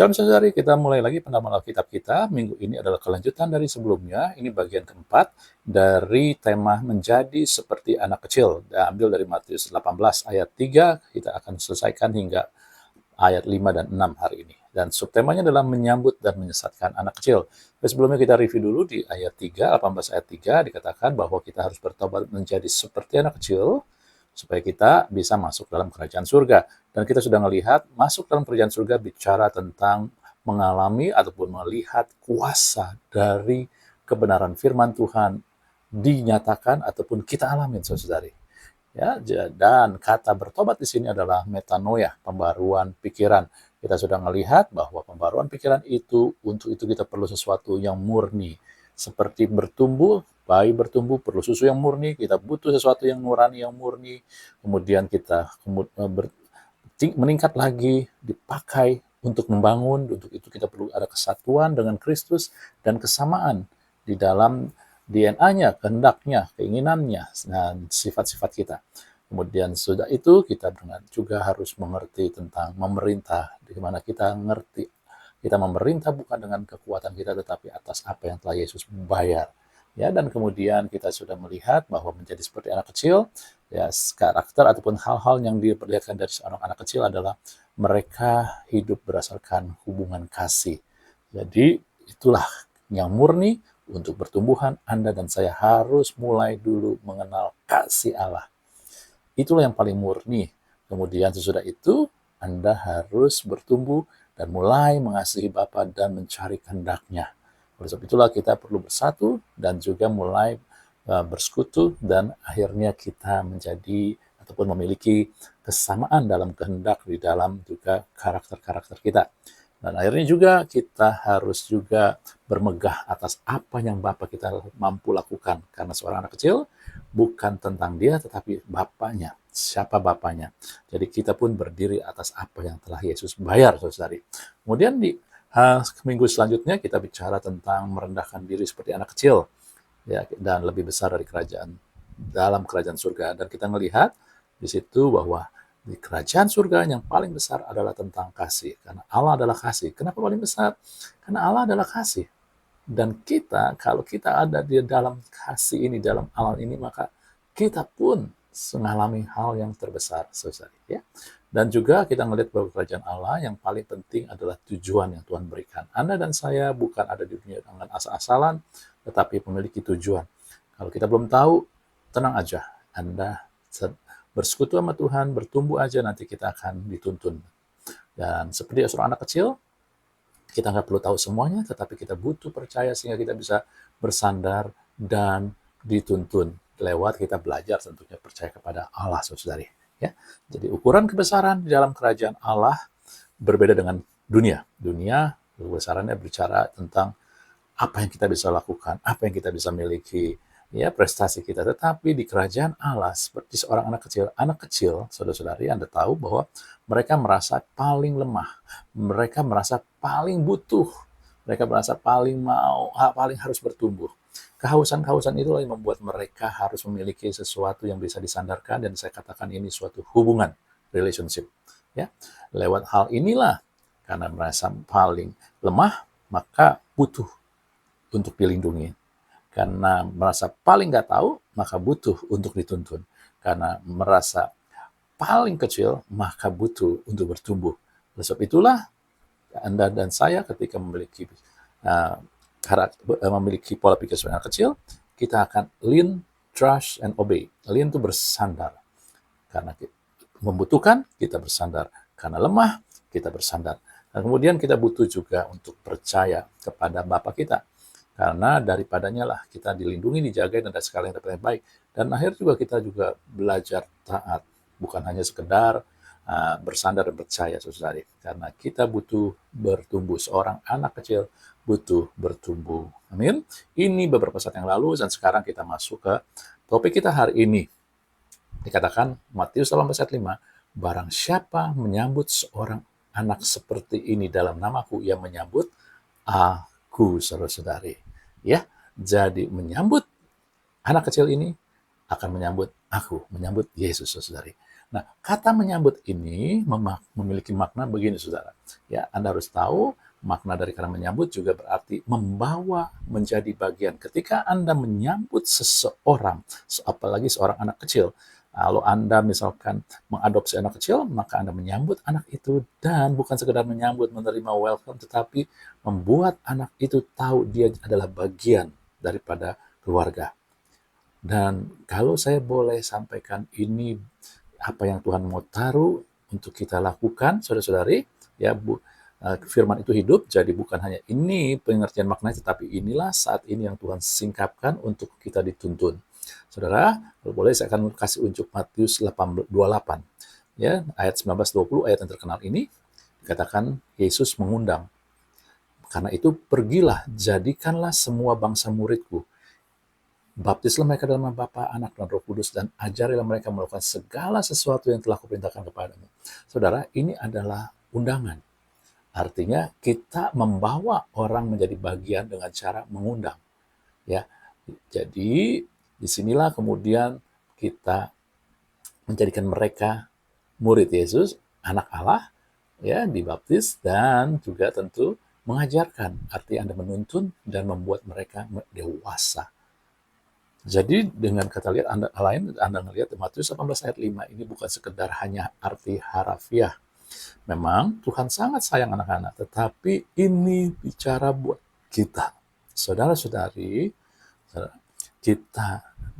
Shalom saudari, kita mulai lagi pendalaman Alkitab kita. Minggu ini adalah kelanjutan dari sebelumnya. Ini bagian keempat dari tema menjadi seperti anak kecil. Diambil dari Matius 18 ayat 3, kita akan selesaikan hingga ayat 5 dan 6 hari ini. Dan subtemanya adalah menyambut dan menyesatkan anak kecil. Sebelumnya kita review dulu di ayat 3, 18 ayat 3, dikatakan bahwa kita harus bertobat menjadi seperti anak kecil, supaya kita bisa masuk dalam kerajaan surga. Dan kita sudah melihat masuk dalam kerajaan surga bicara tentang mengalami ataupun melihat kuasa dari kebenaran firman Tuhan dinyatakan ataupun kita alamin, saudari. Ya, dan kata bertobat di sini adalah metanoia, pembaruan pikiran. Kita sudah melihat bahwa pembaruan pikiran itu, untuk itu kita perlu sesuatu yang murni. Seperti bertumbuh, bayi bertumbuh perlu susu yang murni, kita butuh sesuatu yang nurani, yang murni. Kemudian kita meningkat lagi, dipakai untuk membangun. Untuk itu kita perlu ada kesatuan dengan Kristus dan kesamaan di dalam DNA-nya, kehendaknya, keinginannya, dan sifat-sifat kita. Kemudian sudah itu kita juga harus mengerti tentang memerintah, di mana kita ngerti kita memerintah bukan dengan kekuatan kita, tetapi atas apa yang telah Yesus bayar. Ya, dan kemudian kita sudah melihat bahwa menjadi seperti anak kecil, ya, karakter ataupun hal-hal yang diperlihatkan dari seorang anak kecil adalah mereka hidup berdasarkan hubungan kasih. Jadi itulah yang murni. Untuk pertumbuhan Anda dan saya harus mulai dulu mengenal kasih Allah. Itulah yang paling murni. Kemudian sesudah itu Anda harus bertumbuh dan mulai mengasihi Bapa dan mencari kehendak-Nya. Oleh sebab itulah kita perlu bersatu dan juga mulai bersekutu, dan akhirnya kita menjadi ataupun memiliki kesamaan dalam kehendak di dalam juga karakter-karakter kita. Dan akhirnya juga kita harus juga bermegah atas apa yang Bapa kita mampu lakukan. Karena seorang anak kecil bukan tentang dia, tetapi Bapaknya. Siapa Bapaknya? Jadi kita pun berdiri atas apa yang telah Yesus bayar, saudari. Kemudian di minggu selanjutnya kita bicara tentang merendahkan diri seperti anak kecil, ya, dan lebih besar dari dalam kerajaan surga. Dan kita melihat di situ bahwa di kerajaan surga yang paling besar adalah tentang kasih. Karena Allah adalah kasih. Kenapa paling besar? Karena Allah adalah kasih. Dan kita, kalau kita ada di dalam kasih ini, dalam alam ini, maka kita pun mengalami hal yang terbesar, saudari. Ya. Dan juga kita melihat bahwa kerajaan Allah yang paling penting adalah tujuan yang Tuhan berikan. Anda dan saya bukan ada di dunia dengan asal-asalan, tetapi memiliki tujuan. Kalau kita belum tahu, tenang aja. Anda bersekutu sama Tuhan, bertumbuh aja, nanti kita akan dituntun. Dan seperti seorang anak kecil, kita nggak perlu tahu semuanya, tetapi kita butuh percaya sehingga kita bisa bersandar dan dituntun. Lewat kita belajar tentunya percaya kepada Allah, saudari. Ya. Jadi ukuran kebesaran di dalam kerajaan Allah berbeda dengan dunia. Dunia, kebesarannya bicara tentang apa yang kita bisa lakukan, apa yang kita bisa miliki, ya, prestasi kita. Tetapi di kerajaan Allah, seperti seorang anak kecil, saudara-saudari, Anda tahu bahwa mereka merasa paling lemah, mereka merasa paling butuh, mereka merasa paling harus bertumbuh. Kehausan-kehausan itulah yang membuat mereka harus memiliki sesuatu yang bisa disandarkan, dan saya katakan ini suatu hubungan, relationship. Ya, lewat hal inilah, karena merasa paling lemah, maka butuh untuk dilindungi. Karena merasa paling nggak tahu, maka butuh untuk dituntun. Karena merasa paling kecil, maka butuh untuk bertumbuh. Oleh sebab itulah, Anda dan saya ketika memiliki pola pikir seorang anak kecil, kita akan lean, trust, and obey. Lean itu bersandar. Karena membutuhkan, kita bersandar. Karena lemah, kita bersandar. Dan kemudian kita butuh juga untuk percaya kepada Bapa kita. Karena daripadanya lah kita dilindungi, dijaga, dan segala yang dapat yang baik. Dan akhirnya juga kita juga belajar taat. Bukan hanya sekedar bersandar dan percaya, saudari. Karena kita butuh bertumbuh. Seorang anak kecil butuh bertumbuh. Amin. Ini beberapa saat yang lalu, dan sekarang kita masuk ke topik kita hari ini. Dikatakan Matius 18 ayat 5, barang siapa menyambut seorang anak seperti ini dalam namaku, yang menyambut aku, saudara-saudari. Ya, jadi menyambut anak kecil ini akan menyambut aku, menyambut Yesus, saudari. Nah, kata menyambut ini memiliki makna begini, saudara. Ya, Anda harus tahu makna dari kata menyambut juga berarti membawa menjadi bagian. Ketika Anda menyambut seseorang, apalagi seorang anak kecil, kalau Anda misalkan mengadopsi anak kecil, maka Anda menyambut anak itu dan bukan sekedar menyambut, menerima welcome, tetapi membuat anak itu tahu dia adalah bagian daripada keluarga. Dan kalau saya boleh sampaikan ini apa yang Tuhan mau taruh untuk kita lakukan, saudara-saudari, ya firman itu hidup, jadi bukan hanya ini pengertian maknanya, tetapi inilah saat ini yang Tuhan singkapkan untuk kita dituntun. Saudara, kalau boleh saya akan kasih unjuk Matius 28, ya, ayat 19-20, ayat yang terkenal ini, dikatakan Yesus mengundang. Karena itu pergilah, jadikanlah semua bangsa muridku. Baptislah mereka dalam nama Bapa, Anak, dan Roh Kudus, dan ajarilah mereka melakukan segala sesuatu yang telah kuperintahkan kepadamu. Saudara, ini adalah undangan. Artinya kita membawa orang menjadi bagian dengan cara mengundang. Ya, jadi disinilah kemudian kita menjadikan mereka murid Yesus, anak Allah, ya, dibaptis, dan juga tentu mengajarkan. Arti Anda menuntun dan membuat mereka dewasa. Jadi dengan kata lihat Anda melihat Matius 18 ayat 5 ini bukan sekedar hanya arti harafiah. Memang Tuhan sangat sayang anak-anak, tetapi ini bicara buat kita. Saudara-saudari, kita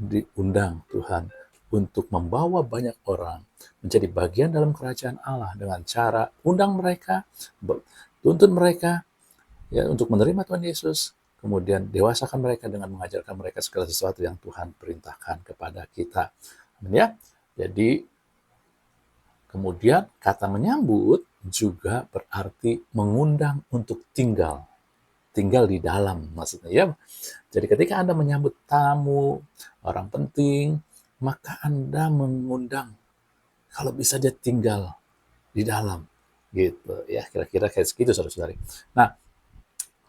diundang Tuhan untuk membawa banyak orang menjadi bagian dalam kerajaan Allah dengan cara undang mereka, tuntun mereka, ya, untuk menerima Tuhan Yesus, kemudian dewasakan mereka dengan mengajarkan mereka segala sesuatu yang Tuhan perintahkan kepada kita. Amin, ya. Jadi kemudian kata menyambut juga berarti mengundang untuk tinggal di dalam, maksudnya, ya. Jadi ketika Anda menyambut tamu, orang penting, maka Anda mengundang, kalau bisa dia tinggal di dalam, gitu ya, kira-kira kayak segitu, saudara-saudari. Nah,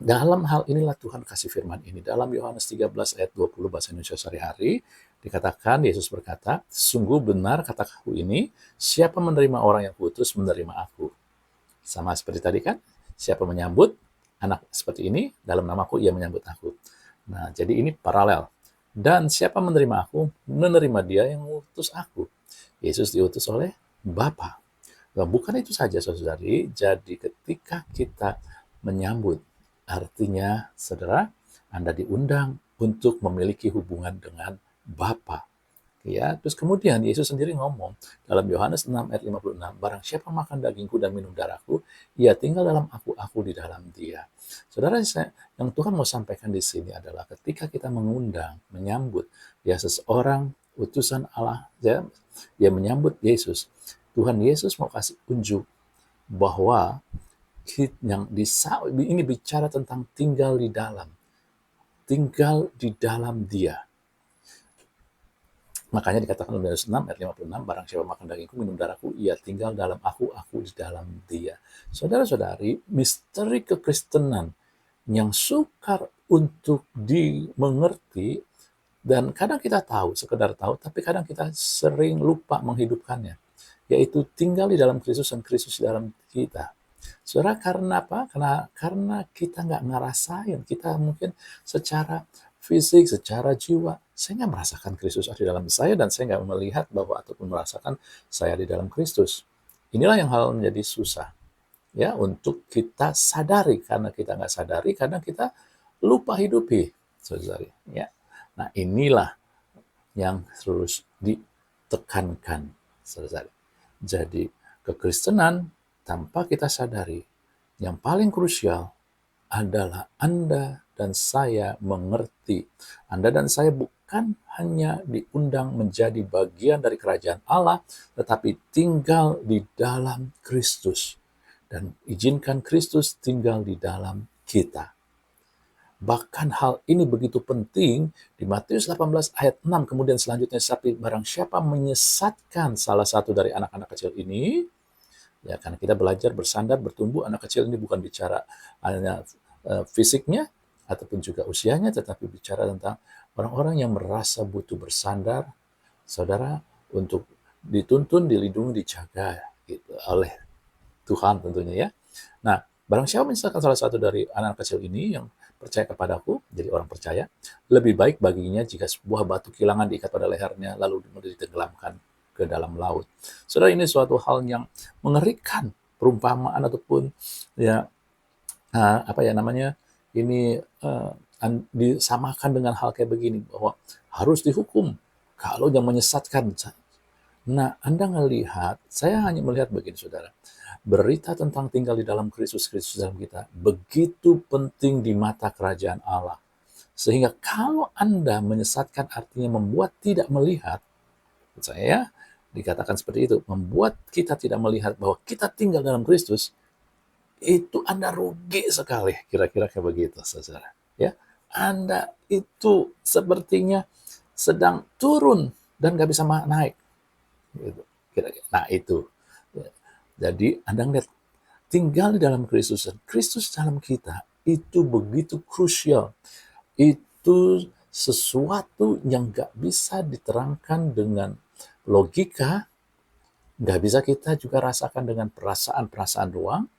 dalam hal inilah Tuhan kasih firman ini. Dalam Yohanes 13 ayat 20 bahasa Indonesia sehari-hari, dikatakan, Yesus berkata, sungguh benar kataku ini, siapa menerima orang yang kuutus menerima aku. Sama seperti tadi kan, siapa menyambut anak seperti ini, dalam namaku ia menyambut aku. Nah, jadi ini paralel. Dan siapa menerima aku, menerima dia yang mengutus aku. Yesus diutus oleh Bapa. Nah, bukan itu saja, saudari. Jadi ketika kita menyambut, artinya, saudara, Anda diundang untuk memiliki hubungan dengan Bapa. Ya, terus kemudian Yesus sendiri ngomong dalam Yohanes 6 ayat 56, barang siapa makan dagingku dan minum darahku, ia tinggal dalam aku di dalam dia. Saudara, yang Tuhan mau sampaikan di sini adalah ketika kita mengundang, menyambut, ya, seseorang utusan Allah, ya, dia menyambut Yesus. Tuhan Yesus mau kasih unjuk bahwa ini bicara tentang tinggal di dalam dia. Makanya dikatakan dalam Yohanes 6 ayat 56, barang siapa makan dagingku, minum darahku, ia tinggal dalam aku di dalam dia. Saudara-saudari, misteri kekristenan yang sukar untuk dimengerti, dan kadang kita tahu, sekedar tahu, tapi kadang kita sering lupa menghidupkannya, yaitu tinggal di dalam Kristus dan Kristus di dalam kita. Saudara, karena apa? Karena kita nggak ngerasain, kita mungkin secara fisik, secara jiwa, saya nggak merasakan Kristus ada di dalam saya, dan saya nggak melihat bahwa ataupun merasakan saya di dalam Kristus. Inilah yang hal menjadi susah, ya, untuk kita sadari. Karena kita nggak sadari, kadang kita lupa hidupi, saudari. Ya. Nah, inilah yang terus ditekankan, saudari. Jadi kekristenan tanpa kita sadari, yang paling krusial adalah Anda dan saya mengerti. Anda dan saya bukan hanya diundang menjadi bagian dari kerajaan Allah, tetapi tinggal di dalam Kristus. Dan izinkan Kristus tinggal di dalam kita. Bahkan hal ini begitu penting di Matius 18 ayat 6, kemudian selanjutnya, tapi barang siapa menyesatkan salah satu dari anak-anak kecil ini, ya, karena kita belajar bersandar, bertumbuh, anak kecil ini bukan bicara hanya fisiknya ataupun juga usianya, tetapi bicara tentang orang-orang yang merasa butuh bersandar, saudara, untuk dituntun, dilindungi, dijaga gitu oleh Tuhan tentunya ya. Nah, barang siapa misalkan salah satu dari anak kecil ini yang percaya kepadaku, jadi orang percaya, lebih baik baginya jika sebuah batu kilangan diikat pada lehernya lalu ditenggelamkan ke dalam laut. Saudara, ini suatu hal yang mengerikan, perumpamaan ataupun ya apa ya namanya, ini disamakan dengan hal kayak begini bahwa harus dihukum kalau yang menyesatkan. Nah, Anda melihat, saya hanya melihat begini, saudara. Berita tentang tinggal di dalam Kristus, Kristus dalam kita, begitu penting di mata kerajaan Allah. Sehingga kalau Anda menyesatkan artinya membuat tidak melihat, saya dikatakan seperti itu, membuat kita tidak melihat bahwa kita tinggal dalam Kristus, itu Anda rugi sekali, kira-kira kayak begitu, saudara. Ya, Anda itu sepertinya sedang turun dan nggak bisa naik. Gitu. Nah itu. Jadi Anda lihat, tinggal di dalam Kristus dan Kristus dalam kita itu begitu krusial. Itu sesuatu yang nggak bisa diterangkan dengan logika, nggak bisa kita juga rasakan dengan perasaan-perasaan doang,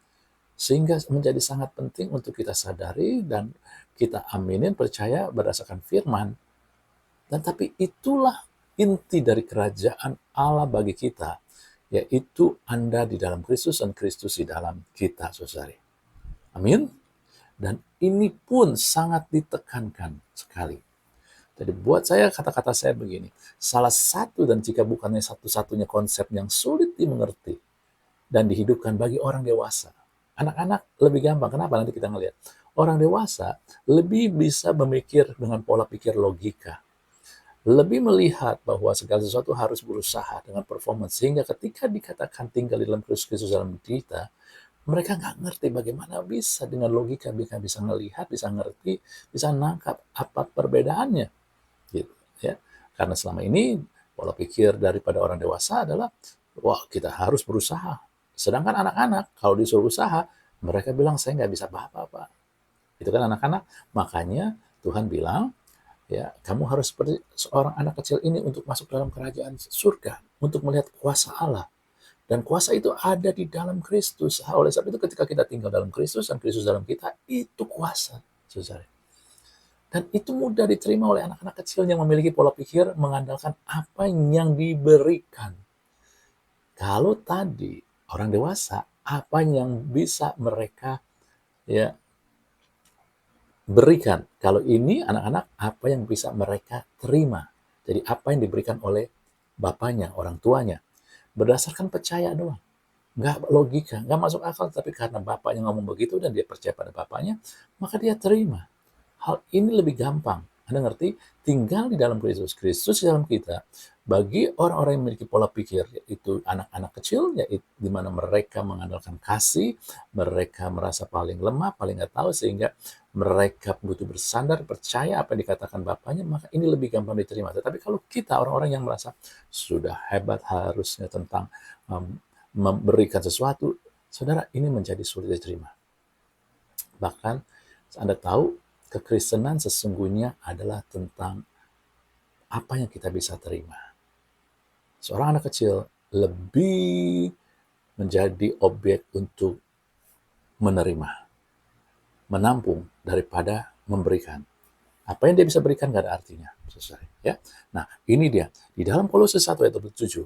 sehingga menjadi sangat penting untuk kita sadari dan kita aminin, percaya berdasarkan firman. Dan tapi itulah inti dari kerajaan Allah bagi kita, yaitu Anda di dalam Kristus dan Kristus di dalam kita, saudari. Amin. Dan ini pun sangat ditekankan sekali. Jadi buat saya, kata-kata saya begini, salah satu dan jika bukannya satu-satunya konsep yang sulit dimengerti dan dihidupkan bagi orang dewasa. Anak-anak lebih gampang. Kenapa? Nanti kita ngelihat. Orang dewasa lebih bisa memikir dengan pola pikir logika. Lebih melihat bahwa segala sesuatu harus berusaha dengan performance. Sehingga ketika dikatakan tinggal di dalam Kristus dalam kita, mereka nggak ngerti bagaimana bisa dengan logika mereka bisa melihat, bisa ngerti, bisa nangkap apa perbedaannya. Gitu, ya. Karena selama ini pola pikir daripada orang dewasa adalah, wah kita harus berusaha. Sedangkan anak-anak kalau disuruh usaha, mereka bilang saya nggak bisa apa-apa. Itu kan anak-anak. Makanya Tuhan bilang, ya, kamu harus seperti seorang anak kecil ini untuk masuk dalam kerajaan surga, untuk melihat kuasa Allah. Dan kuasa itu ada di dalam Kristus. Oleh sebab itu ketika kita tinggal dalam Kristus dan Kristus dalam kita, itu kuasa, saudara. Dan itu mudah diterima oleh anak-anak kecil yang memiliki pola pikir mengandalkan apa yang diberikan. Kalau tadi orang dewasa, apa yang bisa mereka ya berikan. Kalau ini anak-anak, apa yang bisa mereka terima. Jadi apa yang diberikan oleh bapaknya, orang tuanya. Berdasarkan percaya doang. Nggak logika, nggak masuk akal. Tapi karena bapaknya ngomong begitu dan dia percaya pada bapaknya, maka dia terima. Hal ini lebih gampang. Anda ngerti? Tinggal di dalam Kristus. Kristus di dalam kita. Bagi orang-orang yang memiliki pola pikir, yaitu anak-anak kecil, yaitu di mana mereka mengandalkan kasih, mereka merasa paling lemah, paling nggak tahu, sehingga mereka butuh bersandar, percaya apa yang dikatakan bapaknya, maka ini lebih gampang diterima. Tetapi kalau kita, orang-orang yang merasa sudah hebat harusnya tentang memberikan sesuatu, saudara, ini menjadi sulit diterima. Bahkan, Anda tahu, kekristenan sesungguhnya adalah tentang apa yang kita bisa terima. Seorang anak kecil lebih menjadi objek untuk menerima, menampung daripada memberikan. Apa yang dia bisa berikan gak ada artinya, selesai. Ya. Nah, ini dia di dalam Kolose 1 ayat 7,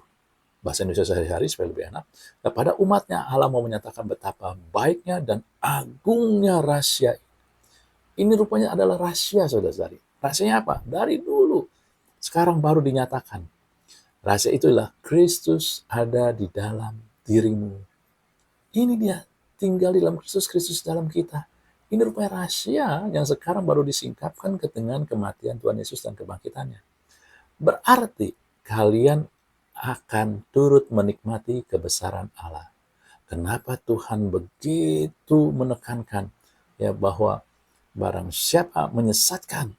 bahasa Indonesia sehari-hari supaya lebih enak. Kepada umatnya Allah mau menyatakan betapa baiknya dan agungnya rahasia. Ini rupanya adalah rahasia, saudara-saudari. Rahasianya apa? Dari dulu. Sekarang baru dinyatakan. Rahasia itulah Kristus ada di dalam dirimu. Ini dia, tinggal di dalam Kristus, Kristus dalam kita. Ini rupanya rahasia yang sekarang baru disingkapkan dengan kematian Tuhan Yesus dan kebangkitannya. Berarti kalian akan turut menikmati kebesaran Allah. Kenapa Tuhan begitu menekankan ya bahwa barang siapa menyesatkan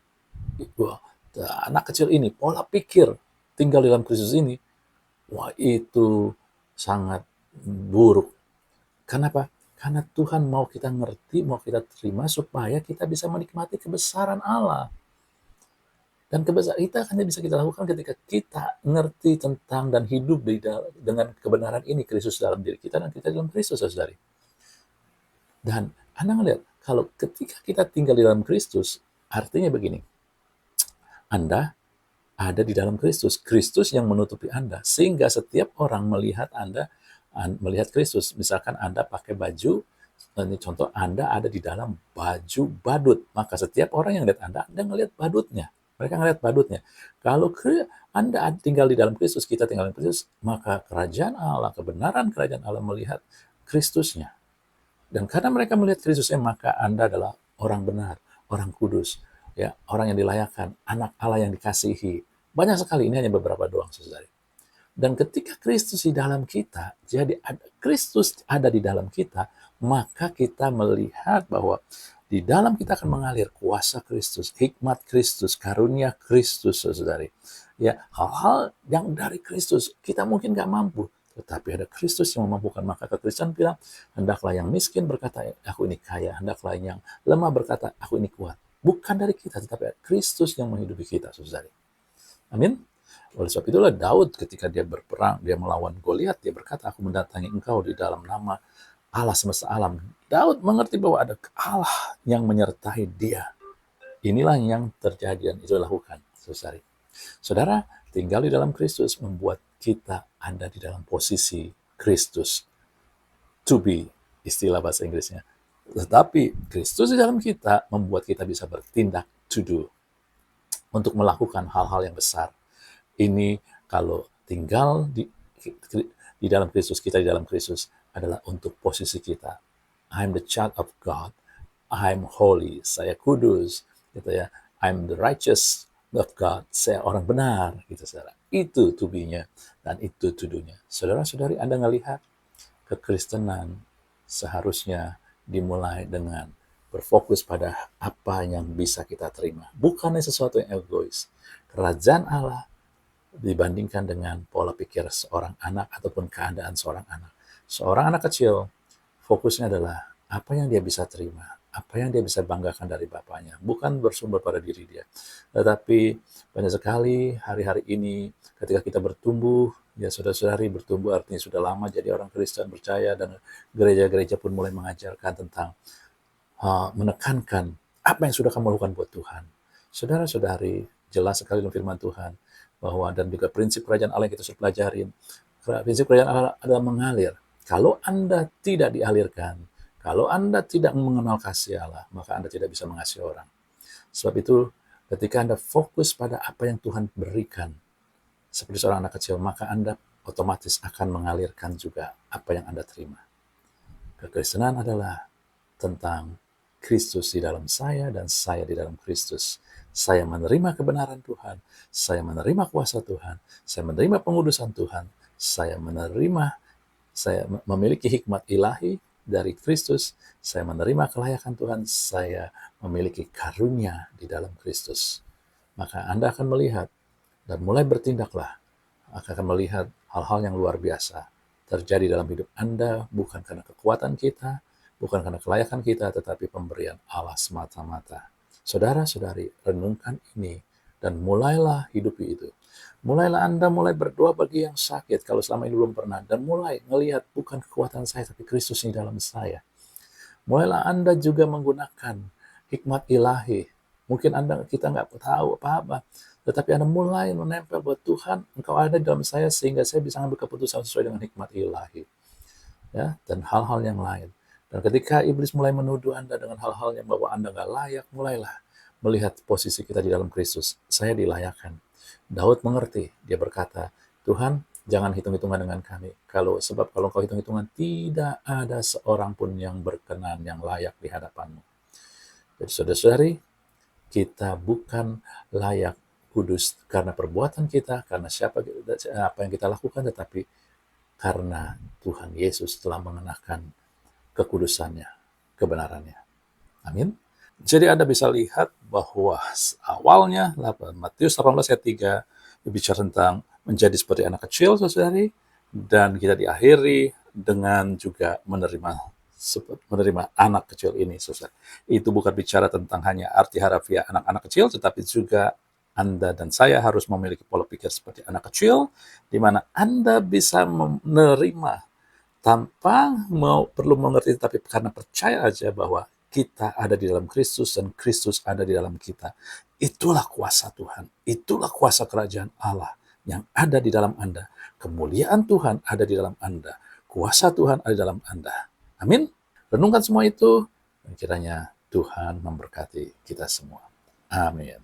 anak kecil ini, pola pikir tinggal dalam Kristus ini, wah itu sangat buruk. Kenapa? Karena Tuhan mau kita ngerti, mau kita terima supaya kita bisa menikmati kebesaran Allah. Dan kebesaran kita hanya bisa kita lakukan ketika kita ngerti tentang dan hidup dengan kebenaran ini, Kristus dalam diri kita dan kita dalam Kristus, saudari. Dan Anda ngelihat, kalau ketika kita tinggal di dalam Kristus, artinya begini, Anda ada di dalam Kristus, Kristus yang menutupi Anda, sehingga setiap orang melihat Anda, melihat Kristus. Misalkan Anda pakai baju, ini contoh, Anda ada di dalam baju badut, maka setiap orang yang lihat Anda ngelihat badutnya. Mereka ngelihat badutnya. Kalau Anda tinggal di dalam Kristus, kita tinggal di Kristus, maka kerajaan Allah, kebenaran kerajaan Allah melihat Kristusnya. Dan karena mereka melihat Kristusnya, maka Anda adalah orang benar, orang kudus, ya, orang yang dilayakkan, anak Allah yang dikasihi. Banyak sekali, ini hanya beberapa doang, saudari. Dan ketika Kristus di dalam kita, jadi Kristus ada di dalam kita, maka kita melihat bahwa di dalam kita akan mengalir kuasa Kristus, hikmat Kristus, karunia Kristus, saudari. Ya, hal-hal yang dari Kristus kita mungkin nggak mampu, tetapi ada Kristus yang memampukan. Maka kekristenan bilang, hendaklah yang miskin berkata, aku ini kaya. Hendaklah yang lemah berkata, aku ini kuat. Bukan dari kita, tetapi ada Kristus yang menghidupi kita, saudari. Amin. Oleh sebab itulah Daud ketika dia berperang, dia melawan Goliat, dia berkata, aku mendatangi engkau di dalam nama Allah semesta alam. Daud mengerti bahwa ada Allah yang menyertai dia. Inilah yang terjadi dan itu dilakukan, saudari. Saudara, tinggal di dalam Kristus membuat kita ada di dalam posisi Kristus. To be, istilah bahasa Inggrisnya. Tetapi Kristus di dalam kita membuat kita bisa bertindak to do. Untuk melakukan hal-hal yang besar. Ini kalau tinggal di dalam Kristus, kita di dalam Kristus adalah untuk posisi kita. I'm the child of God. I'm holy. Saya kudus. Gitu ya. I'm the righteous of God. Saya orang benar. Gitu, saudara. Itu to be-nya dan itu to do-nya. Saudara-saudari, Anda ngelihat kekristenan seharusnya dimulai dengan berfokus pada apa yang bisa kita terima. Bukannya sesuatu yang egois. Kerajaan Allah dibandingkan dengan pola pikir seorang anak ataupun keadaan seorang anak. Seorang anak kecil, fokusnya adalah apa yang dia bisa terima, apa yang dia bisa banggakan dari bapaknya, bukan bersumber pada diri dia. Tetapi banyak sekali hari-hari ini ketika kita bertumbuh, ya saudara-saudari bertumbuh artinya sudah lama jadi orang Kristen percaya, dan gereja-gereja pun mulai mengajarkan tentang menekankan apa yang sudah kamu lakukan buat Tuhan. Saudara-saudari, jelas sekali dalam firman Tuhan, bahwa dan juga prinsip kerajaan Allah yang kita sudah pelajarin. Prinsip kerajaan Allah adalah mengalir. Kalau Anda tidak dialirkan, kalau Anda tidak mengenal kasih Allah, maka Anda tidak bisa mengasihi orang. Sebab itu, ketika Anda fokus pada apa yang Tuhan berikan, seperti seorang anak kecil, maka Anda otomatis akan mengalirkan juga apa yang Anda terima. Kekristenan adalah tentang Kristus di dalam saya dan saya di dalam Kristus. Saya menerima kebenaran Tuhan, saya menerima kuasa Tuhan, saya menerima pengudusan Tuhan, saya memiliki hikmat ilahi dari Kristus, saya menerima kelayakan Tuhan, saya memiliki karunia di dalam Kristus. Maka Anda akan melihat dan mulai bertindaklah, akan melihat hal-hal yang luar biasa terjadi dalam hidup Anda, bukan karena kekuatan kita, bukan karena kelayakan kita, tetapi pemberian Allah semata-mata. Saudara-saudari, renungkan ini dan mulailah hidupi itu. Mulailah Anda mulai berdoa bagi yang sakit kalau selama ini belum pernah, dan mulai melihat bukan kekuatan saya tapi Kristus di dalam saya. Mulailah Anda juga menggunakan hikmat ilahi. Mungkin kita nggak tahu apa-apa, tetapi Anda mulai menempel buat Tuhan, Engkau ada di dalam saya sehingga saya bisa mengambil keputusan sesuai dengan hikmat ilahi. Ya, dan hal-hal yang lain. Dan ketika iblis mulai menuduh Anda dengan hal-hal yang bahwa Anda nggak layak, mulailah melihat posisi kita di dalam Kristus. Saya dilayakkan. Daud mengerti, dia berkata, Tuhan, jangan hitung-hitungan dengan kami. Sebab kalau kau hitung-hitungan, tidak ada seorang pun yang berkenan, yang layak di hadapanmu. Jadi saudara-saudari, kita bukan layak kudus karena perbuatan kita, karena apa yang kita lakukan, tetapi karena Tuhan Yesus telah mengenakan kekudusannya, kebenarannya. Amin. Jadi Anda bisa lihat bahwa awalnya Matius 18 ayat 3 bicara tentang menjadi seperti anak kecil, saudari, dan kita diakhiri dengan juga menerima anak kecil ini, saudara. Itu bukan bicara tentang hanya arti harafiah anak-anak kecil, tetapi juga Anda dan saya harus memiliki pola pikir seperti anak kecil, di mana Anda bisa menerima tanpa perlu mengerti, tapi karena percaya aja bahwa kita ada di dalam Kristus dan Kristus ada di dalam kita. Itulah kuasa Tuhan, itulah kuasa kerajaan Allah yang ada di dalam Anda. Kemuliaan Tuhan ada di dalam Anda, kuasa Tuhan ada di dalam Anda. Amin. Renungkan semua itu, dan kiranya Tuhan memberkati kita semua. Amin.